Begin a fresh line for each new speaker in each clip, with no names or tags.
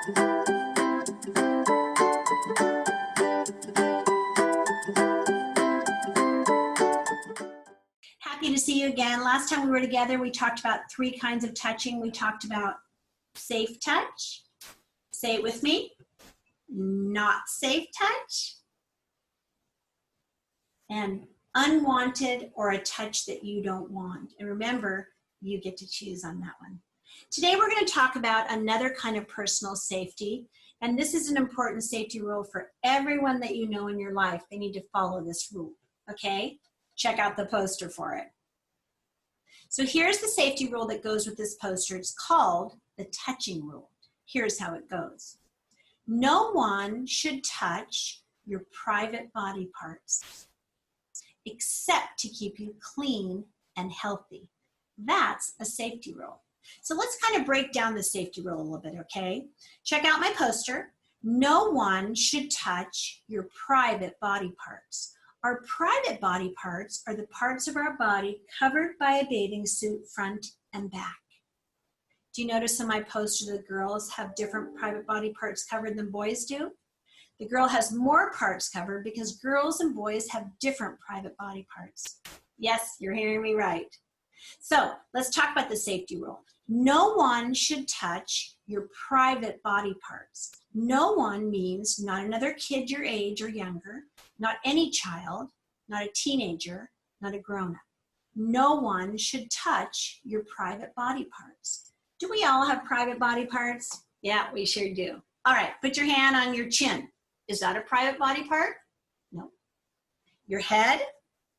Happy to see you again. Last time we were together, we talked about 3 kinds of touching. We talked about safe touch. Say it with me. Not safe touch. And unwanted, or a touch that you don't want. And remember, you get to choose on that one. Today we're going to talk about another kind of personal safety. And this is an important safety rule for everyone that you know in your life. They need to follow this rule. Okay? Check out the poster for it. So here's the safety rule that goes with this poster. It's called the touching rule. Here's how it goes. No one should touch your private body parts except to keep you clean and healthy. That's a safety rule. So let's kind of break down the safety rule a little bit, okay? Check out my poster. No one should touch your private body parts. Our private body parts are the parts of our body covered by a bathing suit front and back. Do you notice in my poster the girls have different private body parts covered than boys do? The girl has more parts covered because girls and boys have different private body parts. Yes, you're hearing me right. So let's talk about the safety rule. No one should touch your private body parts. No one means not another kid your age or younger, not any child, not a teenager, not a grown-up. No one should touch your private body parts. Do we all have private body parts? Yeah, we sure do. All right, put your hand on your chin. Is that a private body part? Nope. Your head?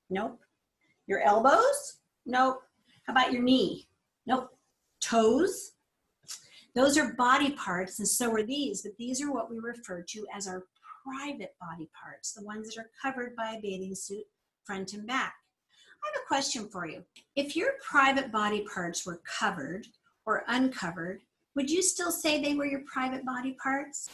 Nope. Your elbows? Nope. How about your knee? Nope. Toes? Those are body parts, and so are these, but these are what we refer to as our private body parts, the ones that are covered by a bathing suit front and back. I have a question for you. If your private body parts were covered or uncovered, would you still say they were your private body parts?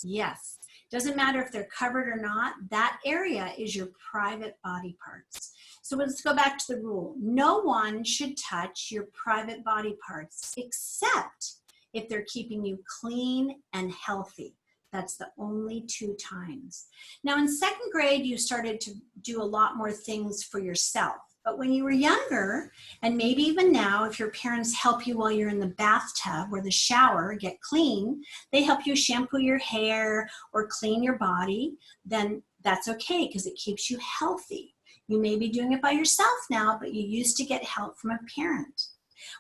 Yes. Doesn't matter if they're covered or not, that area is your private body parts. So let's go back to the rule. No one should touch your private body parts except if they're keeping you clean and healthy. That's the only 2 times. Now in 2nd grade, you started to do a lot more things for yourself. But when you were younger, and maybe even now, if your parents help you while you're in the bathtub or the shower, get clean, they help you shampoo your hair or clean your body, then that's okay because it keeps you healthy. You may be doing it by yourself now, but you used to get help from a parent.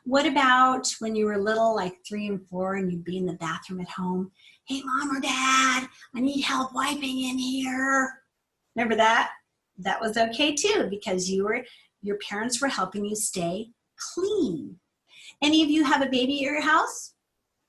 What about when you were little, like 3 and 4, and you'd be in the bathroom at home? Hey, Mom or Dad, I need help wiping in here. Remember that? That was okay too because your parents were helping you stay clean. Any of you have a baby at your house?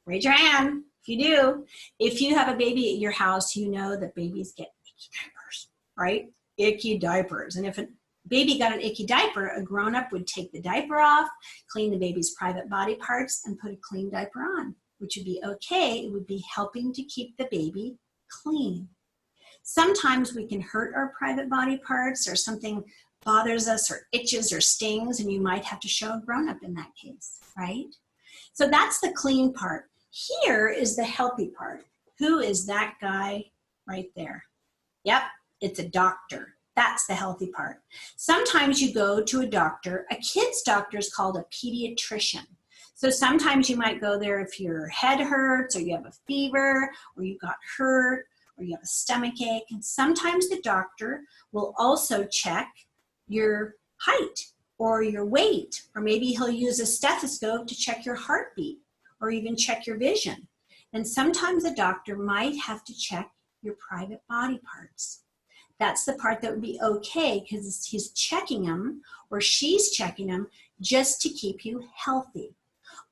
Raise your hand if you do. If you have a baby at your house, you know that babies get icky diapers, right? Icky diapers. And if a baby got an icky diaper, a grown-up would take the diaper off, clean the baby's private body parts, and put a clean diaper on, which would be okay. It would be helping to keep the baby clean. Sometimes we can hurt our private body parts, or something bothers us or itches or stings, and you might have to show a grown-up in that case, right? So that's the clean part. Here is the healthy part. Who is that guy right there? Yep, it's a doctor. That's the healthy part. Sometimes you go to a doctor. A kid's doctor is called a pediatrician. So sometimes you might go there if your head hurts, or you have a fever, or you got hurt, or you have a stomach ache. And sometimes the doctor will also check your height or your weight, or maybe he'll use a stethoscope to check your heartbeat or even check your vision. And sometimes a doctor might have to check your private body parts. That's the part that would be okay because he's checking them, or she's checking them, just to keep you healthy.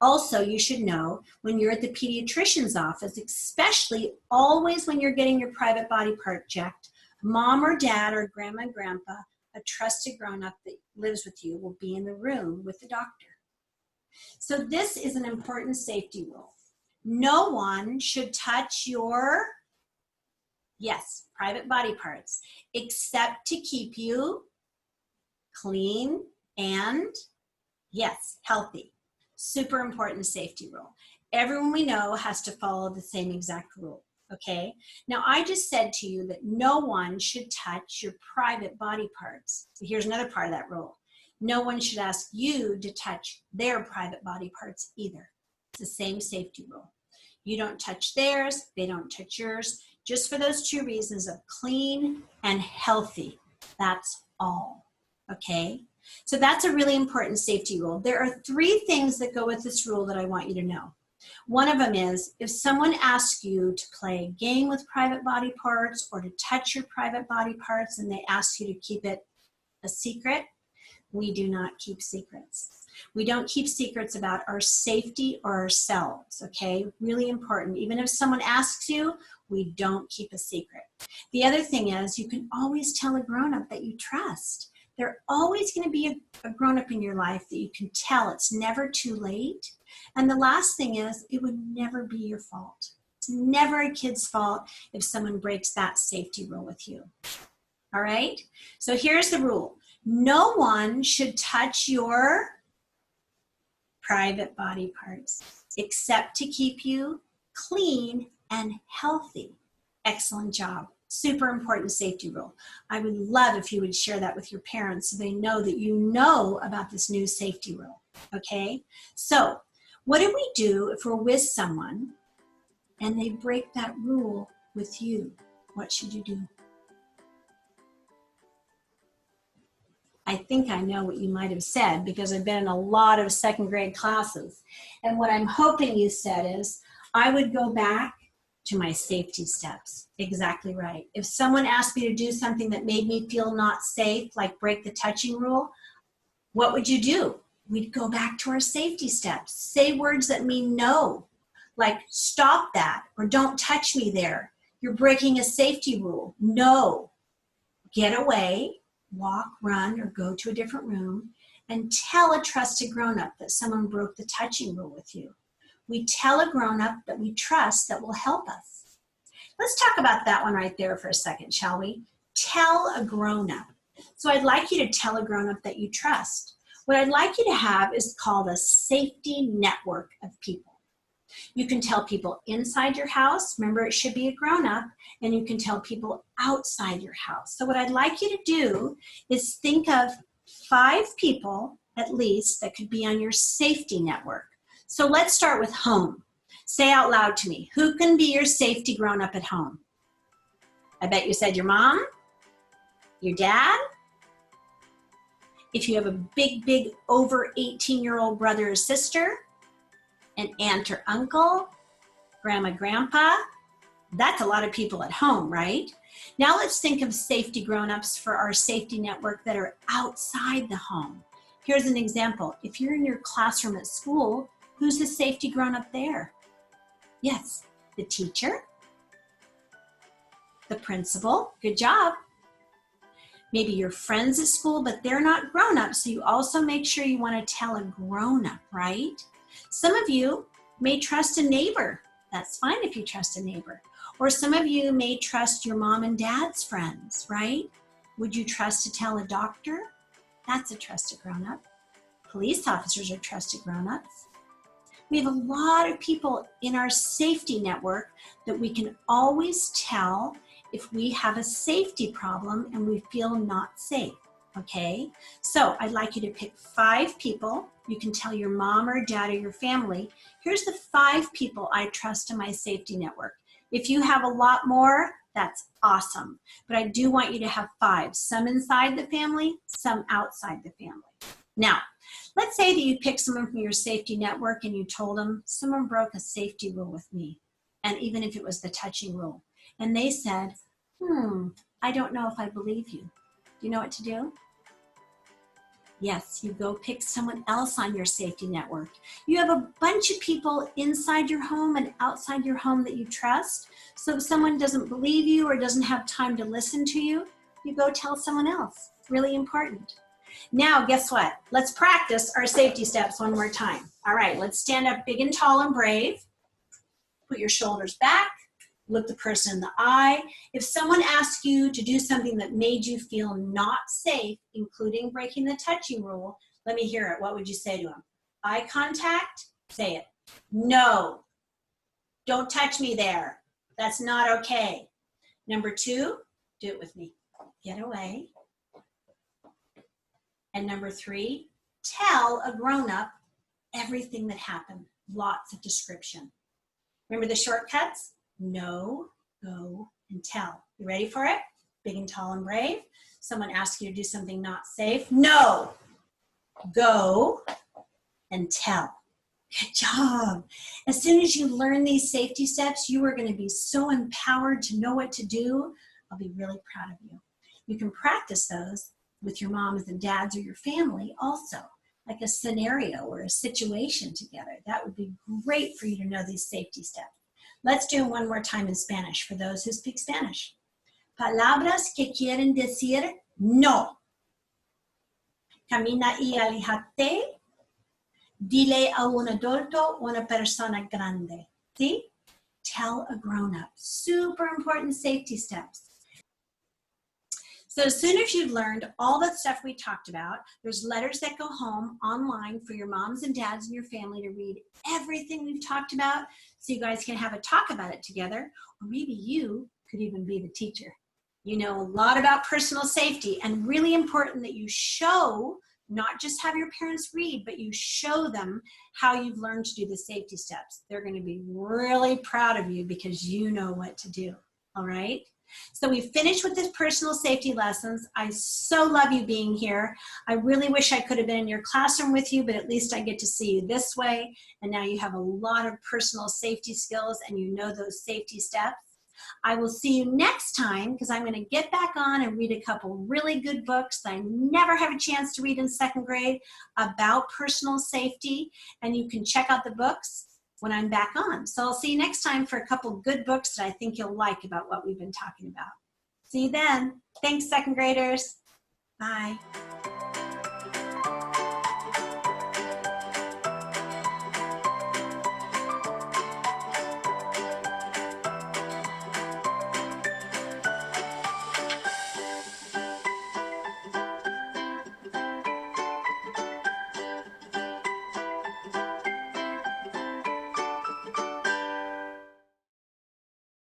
Also, you should know when you're at the pediatrician's office, especially always when you're getting your private body part checked, Mom or Dad or Grandma and Grandpa, a trusted grown-up that lives with you, will be in the room with the doctor. So this is an important safety rule. No one should touch your, yes, private body parts, except to keep you clean and, yes, healthy. Super important safety rule. Everyone we know has to follow the same exact rule, okay? Now, I just said to you that no one should touch your private body parts. So here's another part of that rule. No one should ask you to touch their private body parts either. It's the same safety rule. You don't touch theirs, they don't touch yours, just for those two reasons of clean and healthy. That's all, okay? So that's a really important safety rule. There are 3 things that go with this rule that I want you to know. One of them is, if someone asks you to play a game with private body parts or to touch your private body parts and they ask you to keep it a secret, we do not keep secrets. We don't keep secrets about our safety or ourselves, okay? Really important. Even if someone asks you, we don't keep a secret. The other thing is, you can always tell a grown-up that you trust. There's always going to be a grown-up in your life that you can tell. It's never too late. And the last thing is, it would never be your fault. It's never a kid's fault if someone breaks that safety rule with you. All right? So here's the rule. No one should touch your private body parts except to keep you clean and healthy. Excellent job. Super important safety rule. I would love if you would share that with your parents so they know that you know about this new safety rule, okay? So what do we do if we're with someone and they break that rule with you? What should you do? I think I know what you might have said because I've been in a lot of 2nd grade classes. And what I'm hoping you said is, I would go back to my safety steps. Exactly right. If someone asked me to do something that made me feel not safe, like break the touching rule, what would you do? We'd go back to our safety steps. Say words that mean no, like stop that, or don't touch me there. You're breaking a safety rule. No. Get away, walk, run, or go to a different room, and tell a trusted grown-up that someone broke the touching rule with you. We tell a grown-up that we trust that will help us. Let's talk about that one right there for a second, shall we? Tell a grown-up. So I'd like you to tell a grown-up that you trust. What I'd like you to have is called a safety network of people. You can tell people inside your house, remember it should be a grown-up, and you can tell people outside your house. So what I'd like you to do is think of 5 people at least that could be on your safety network. So let's start with home. Say out loud to me, who can be your safety grown-up at home? I bet you said your mom, your dad. If you have a big over 18-year-old brother or sister, an aunt or uncle, grandma, grandpa, that's a lot of people at home, right? Now let's think of safety grown-ups for our safety network that are outside the home. Here's an example. If you're in your classroom at school, who's the safety grown-up there? Yes, the teacher, the principal, good job. Maybe your friends at school, but they're not grown-ups, so you also make sure you want to tell a grown-up, right? Some of you may trust a neighbor. That's fine if you trust a neighbor. Or some of you may trust your mom and dad's friends, right? Would you trust to tell a doctor? That's a trusted grown-up. Police officers are trusted grown-ups. We have a lot of people in our safety network that we can always tell if we have a safety problem and we feel not safe, okay? So I'd like you to pick 5 people. You can tell your mom or dad or your family, here's the 5 people I trust in my safety network. If you have a lot more, that's awesome. But I do want you to have 5, some inside the family, some outside the family. Now, let's say that you pick someone from your safety network and you told them, someone broke a safety rule with me, and even if it was the touching rule. And they said, I don't know if I believe you. Do you know what to do? Yes, you go pick someone else on your safety network. You have a bunch of people inside your home and outside your home that you trust. So if someone doesn't believe you or doesn't have time to listen to you, you go tell someone else. It's really important. Now, guess what? Let's practice our safety steps one more time. All right, let's stand up big and tall and brave. Put your shoulders back. Look the person in the eye. If someone asks you to do something that made you feel not safe, including breaking the touching rule, let me hear it. What would you say to them? Eye contact, say it. No, don't touch me there. That's not okay. Number 2, do it with me. Get away. And number 3, tell a grown-up everything that happened. Lots of description. Remember the shortcuts? Know, go, and tell. You ready for it? Big and tall and brave. Someone asks you to do something not safe. No, go, and tell. Good job. As soon as you learn these safety steps, you are going to be so empowered to know what to do. I'll be really proud of you. You can practice those with your moms and dads or your family also, like a scenario or a situation together. That would be great for you to know these safety steps. Let's do it one more time in Spanish for those who speak Spanish. Palabras que quieren decir no. Camina y aléjate. Dile a un adulto o una persona grande. See? Tell a grown-up. Super important safety steps. So as soon as you've learned all the stuff we talked about, there's letters that go home online for your moms and dads and your family to read everything we've talked about so you guys can have a talk about it together, or maybe you could even be the teacher. You know a lot about personal safety, and really important that you show, not just have your parents read, but you show them how you've learned to do the safety steps. They're going to be really proud of you because you know what to do, all right? So we finished with this personal safety lessons. I so love you being here. I really wish I could have been in your classroom with you, but at least I get to see you this way. And now you have a lot of personal safety skills and you know those safety steps. I will see you next time because I'm going to get back on and read a couple really good books that I never have a chance to read in 2nd grade about personal safety. And you can check out the books when I'm back on. So I'll see you next time for a couple good books that I think you'll like about what we've been talking about. See you then. Thanks, 2nd graders. Bye.